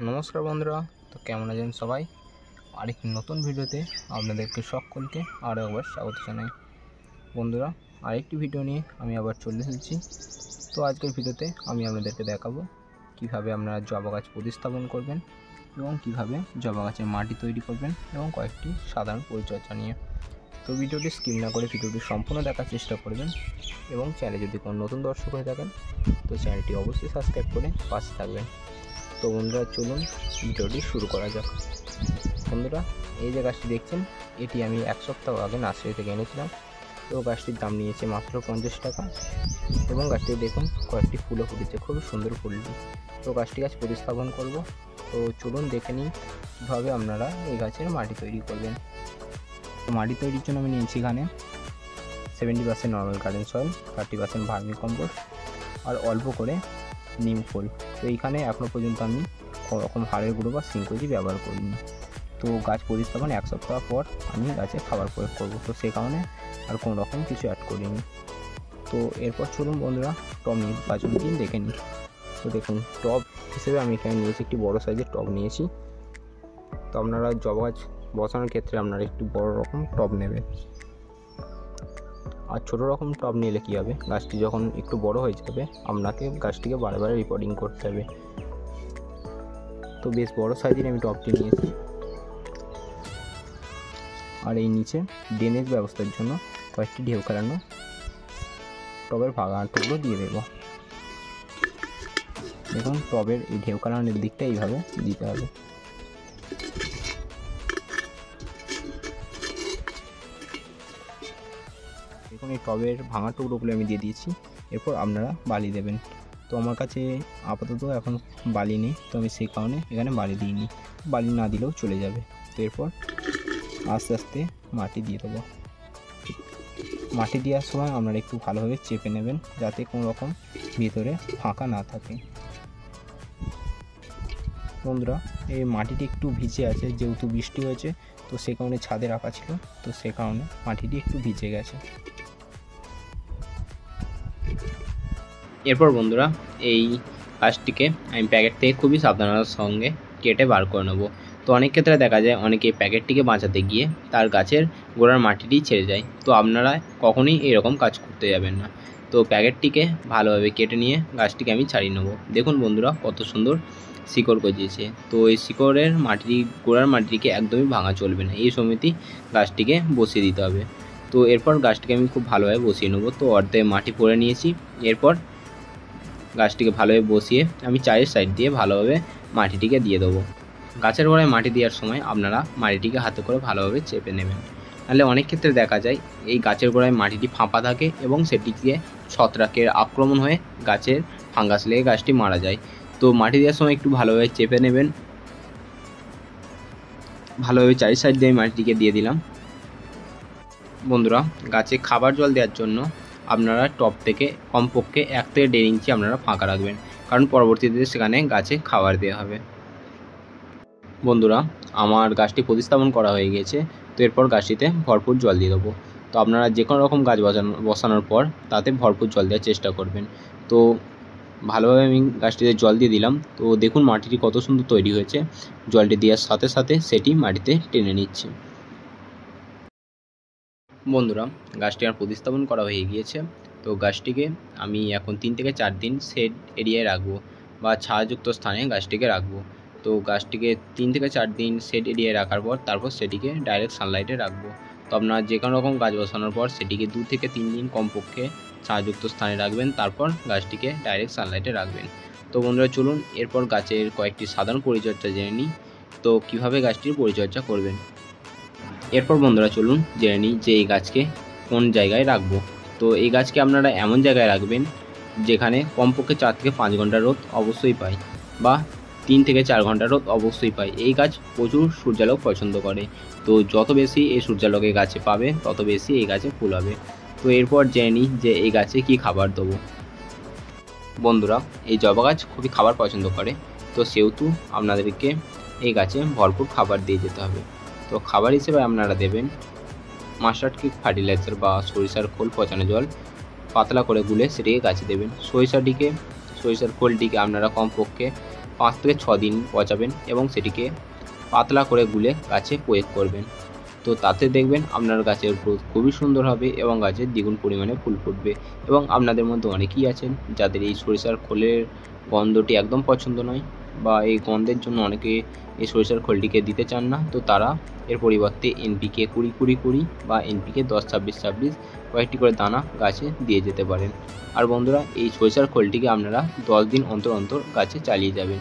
নমস্কার বন্ধুরা, তো কেমন আছেন সবাই? আরেকটি নতুন ভিডিওতে আপনাদেরকে সকলকে আরও একবার স্বাগত জানাই। বন্ধুরা, আরেকটি ভিডিও নিয়ে আমি আবার চলে এসেছি। তো আজকের ভিডিওতে আমি আপনাদেরকে দেখাবো কিভাবে আপনারা জবা গাছ প্রতিস্থাপন করবেন এবং কিভাবে জবা গাছের মাটি তৈরি করবেন এবং কয়েকটি সাধারণ পরিচর্যা নিয়ে। তো ভিডিওটি স্কিপ না করে ভিডিওটি সম্পূর্ণ দেখার চেষ্টা করবেন এবং চ্যানেলে যদি কোনো নতুন দর্শক হয়ে থাকেন তো চ্যানেলটি অবশ্যই সাবস্ক্রাইব করে পাশে থাকবেন। তো বন্ধুরা, চলুন ভিডিওটি শুরু করা যাক। বন্ধুরা, এই যে গাছটি দেখছেন, এটি আমি এক সপ্তাহ আগে নার্সারি থেকে এনেছিলাম। তো গাছটির দাম নিয়েছে মাত্র 50 টাকা এবং গাছটি দেখুন কয়েকটি ফুলও ফুটেছে, খুবই সুন্দর ফুলটি। তো গাছটি গাছ প্রতিস্থাপন করব। তো চলুন দেখে নিই কীভাবে আপনারা এই গাছের মাটি তৈরি করবেন। তো মাটি তৈরির জন্য আমি নিয়েছি এখানে 70% normal garden soil, 30% vermicompost আর অল্প করে নিম ফুল। তো এইখানে এখনও পর্যন্ত আমি কোনো রকম হাড়ের গুঁড়ো বা সিঙ্কোজি ব্যবহার করিনি। তো গাছ প্রতিস্থাপন এক সপ্তাহ পর আমি গাছে খাবার প্রয়োগ করব, তো সে কারণে আর কোনো রকম কিছু অ্যাড করিনি। তো এরপর চলুন বন্ধুরা টব নির্বাচন দিন দেখে নিই। তো দেখুন, টব হিসেবে আমি এখানে নিয়েছি একটি বড় সাইজের টব নিয়েছি। তো আপনারা জবা গাছ বসানোর ক্ষেত্রে আপনারা একটু বড় রকম টব নেবেন। আর ছোটো রকম টব নিলে কী হবে, গাছটি যখন একটু বড় হয়ে যাবে আপনাকে গাছটিকে বারে বারে রিপোর্টিং করতে হবে। তো বেশ বড় সাইজের আমি টবটি নিয়েছি। আর এই নিচে ড্রেনেজ ব্যবস্থার জন্য কয়েকটি ঢেউ খেলানো টবের ভাঙা টুকরো দিয়ে দেব। দেখুন, টবের এই ঢেউ খেলানোর দিকটা এইভাবে দিতে হবে। দেখুন, এই টবের ভাঙা টুকরোগুলো আমি দিয়ে দিয়েছি। এরপর আপনারা বালি দেবেন। তো আমার কাছে আপাতত এখন বালি নেই, তো আমি সেই কারণে এখানে বালি দিইনি। বালি না দিলেও চলে যাবে। তো এরপর আস্তে আস্তে মাটি দিয়ে দেবো। মাটি দেওয়ার সময় আপনারা একটু ভালোভাবে চেপে নেবেন যাতে কোনো রকম ভিতরে ফাঁকা না থাকে। বন্ধুরা, এই মাটিটি একটু ভিজে আছে, যেহেতু বৃষ্টি হয়েছে তো সে কারণে ছাদে রাখা ছিল, তো সে কারণে মাটিটি একটু ভিজে গেছে। এরপর বন্ধুরা, এই গাছটিকে আমি প্যাকেট থেকে খুবই সাবধানতার সঙ্গে কেটে বার করে নেব। তো অনেক ক্ষেত্রে দেখা যায় অনেকে প্যাকেটটিকে বাঁচাতে গিয়ে তার গাছের গোড়ার মাটিটি ছেড়ে যায়। তো আপনারা কখনোই এরকম কাজ করতে যাবেন না। তো প্যাকেটটিকে ভালোভাবে কেটে নিয়ে গাছটিকে আমি ছাড়িয়ে নেব। দেখুন বন্ধুরা, কত সুন্দর শিকড় গজিয়েছে। তো এই শিকড়ের গোড়ার মাটিটিকে একদমই ভাঙা চলবে না, এই সময়তেই গাছটিকে বসিয়ে দিতে হবে। তো এরপর গাছটিকে আমি খুব ভালোভাবে বসিয়ে নেব। তো অর্ধেক মাটি ভরে নিয়েছি। এরপর গাছটিকে ভালোভাবে বসিয়ে আমি চারের সাইড দিয়ে ভালোভাবে মাটিটিকে দিয়ে দেবো। গাছের গোড়ায় মাটি দেওয়ার সময় আপনারা মাটিটিকে হাতে করে ভালোভাবে চেপে নেবেন। নাহলে অনেক ক্ষেত্রে দেখা যায় এই গাছের গোড়ায় মাটিটি ফাঁপা থাকে এবং সেটিকে ছত্রাকের আক্রমণ হয়ে গাছের ফাঙ্গাস লেগে গাছটি মারা যায়। তো মাটি দেওয়ার সময় একটু ভালোভাবে চেপে নেবেন। ভালোভাবে চারি সাইড দিয়ে মাটিটিকে দিয়ে দিলাম। বন্ধুরা, গাছে খাবার জল দেওয়ার জন্য আপনারা টব থেকে কমপক্ষে 1 থেকে 1.5 ইঞ্চি আপনারা ফাঁকা রাখবেন, কারণ পরবর্তীতে সেখানে গাছে খাবার দেওয়া হবে। বন্ধুরা, আমার গাছটি প্রতিস্থাপন করা হয়ে গিয়েছে। তো এরপর গাছটিতে ভরপুর জল দিয়ে দেবো। তো আপনারা যে কোনো রকম গাছ বসানোর পর তাতে ভরপুর জল দেওয়ার চেষ্টা করবেন। তো ভালোভাবে আমি গাছটিতে জল দিয়ে দিলাম। তো দেখুন মাটিটি কত সুন্দর তৈরি হয়েছে। জলটি দেওয়ার সাথে সাথে সেটি মাটিতে টেনে নিচ্ছে। বন্ধুরা, গাছটি আমার প্রতিস্থাপন করা হয়ে গিয়েছে। তো গাছটিকে আমি এখন 3 থেকে 4 দিন শেড এরিয়ায় রাখবো বা ছায়াযুক্ত স্থানে গাছটিকে রাখবো। তো গাছটিকে 3 থেকে 4 দিন শেড এরিয়ায় রাখার পর তারপর সেটিকে ডাইরেক্ট সানলাইটে রাখবো। তো আপনারা যে কোনো রকম গাছ বসানোর পর সেটিকে 2 থেকে 3 দিন কমপক্ষে ছায়াযুক্ত স্থানে রাখবেন, তারপর গাছটিকে ডাইরেক্ট সানলাইটে রাখবেন। তো বন্ধুরা, চলুন এরপর গাছের কয়েকটি সাধারণ পরিচর্যা জেনে নিই। তো কীভাবে গাছটির পরিচর্যা করবেন। এরপর বন্ধুরা চলুন জেনে নিই যে এই গাছকে কোন জায়গায় রাখবো। তো এই গাছকে আপনারা এমন জায়গায় রাখবেন যেখানে কমপক্ষে 4 থেকে 5 ঘন্টা রোদ অবশ্যই পায় বা 3 থেকে 4 ঘন্টা রোদ অবশ্যই পায়। এই গাছ প্রচুর সূর্যালোক পছন্দ করে। তো যত বেশি এই সূর্যালোক এই গাছে পাবে তত বেশি এই গাছে ফুল হবে। তো এরপর জেনে নিই যে এই গাছে কী খাবার দেবো। বন্ধুরা, এই জবা গাছ খুবই খাবার পছন্দ করে। তো সেহেতু আপনাদেরকে এই গাছে ভরপুর খাবার দিয়ে যেতে হবে। তো খাবার হিসেবে আপনারা দেবেন মাস্টার্ড কিক ফার্টিলাইজার বা সরিষার খোল পচানো জল পাতলা করে গুলে সেটিকে গাছে দেবেন। সরিষার খোলটিকে আপনারা কমপক্ষে 5 থেকে 6 দিন পচাবেন এবং সেটিকে পাতলা করে গুলে গাছে প্রয়োগ করবেন। তো তাতে দেখবেন আপনার গাছের গ্রোথ খুবই সুন্দর হবে এবং গাছের দ্বিগুণ পরিমাণে ফুল ফুটবে। এবং আপনাদের মধ্যে অনেকেই আছেন যাদের এই সরিষার খোলের গন্ধটি একদম পছন্দ নয়, বা এই গন্ধের জন্য অনেকে এই সরিষার খোলটিকে দিতে চান না। তো তারা এর পরিবর্তে এনপিকে 20-20-20 বা এনপিকে 10-26-26 কয়েকটি করে দানা গাছে দিয়ে যেতে পারেন। আর বন্ধুরা, এই সরিষার খোলটিকে আপনারা 10 দিন অন্তর অন্তর গাছে চালিয়ে যাবেন।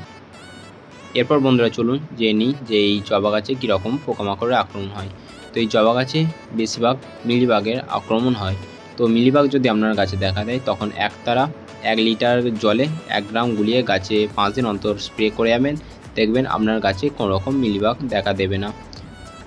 এরপর বন্ধুরা চলুন জেনে নিই যে এই জবা গাছে কীরকম পোকামাকড়ের আক্রমণ হয়। তো এই জবা গাছে বেশিরভাগ মিলিবাগের আক্রমণ হয়। তো মিলিবাগ যদি আপনার গাছে দেখা দেয় তখন একতারা 1 লিটার জলে 1 গ্রাম গুলিয়ে গাছে 5 দিন অন্তর স্প্রে করে যাবেন, দেখবেন আপনার গাছে কোনো রকম মিলিবাগ দেখা দেবে না।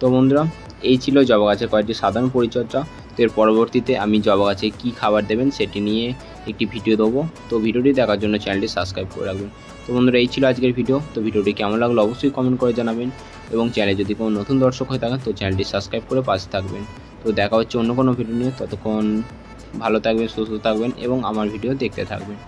তো বন্ধুরা, এই ছিল জবা গাছের কয়েকটি সাধারণ পরিচর্যা। তো এর পরবর্তীতে আমি জবা গাছে কী খাবার দেবেন সেটি নিয়ে একটি ভিডিও দেবো। তো ভিডিওটি দেখার জন্য চ্যানেলটি সাবস্ক্রাইব করে রাখবেন। তো বন্ধুরা, এই ছিল আজকের ভিডিও। তো ভিডিওটি কেমন লাগলো অবশ্যই কমেন্ট করে জানাবেন, এবং চ্যানেলে যদি কোনো নতুন দর্শক হয়ে থাকেন তো চ্যানেলটি সাবস্ক্রাইব করে পাশে থাকবেন। তো দেখা হচ্ছে অন্য কোনো ভিডিও নিয়ে। ততক্ষণ ভালো থাকবেন, সুস্থ থাকবেন এবং আমার ভিডিও দেখতে থাকবেন।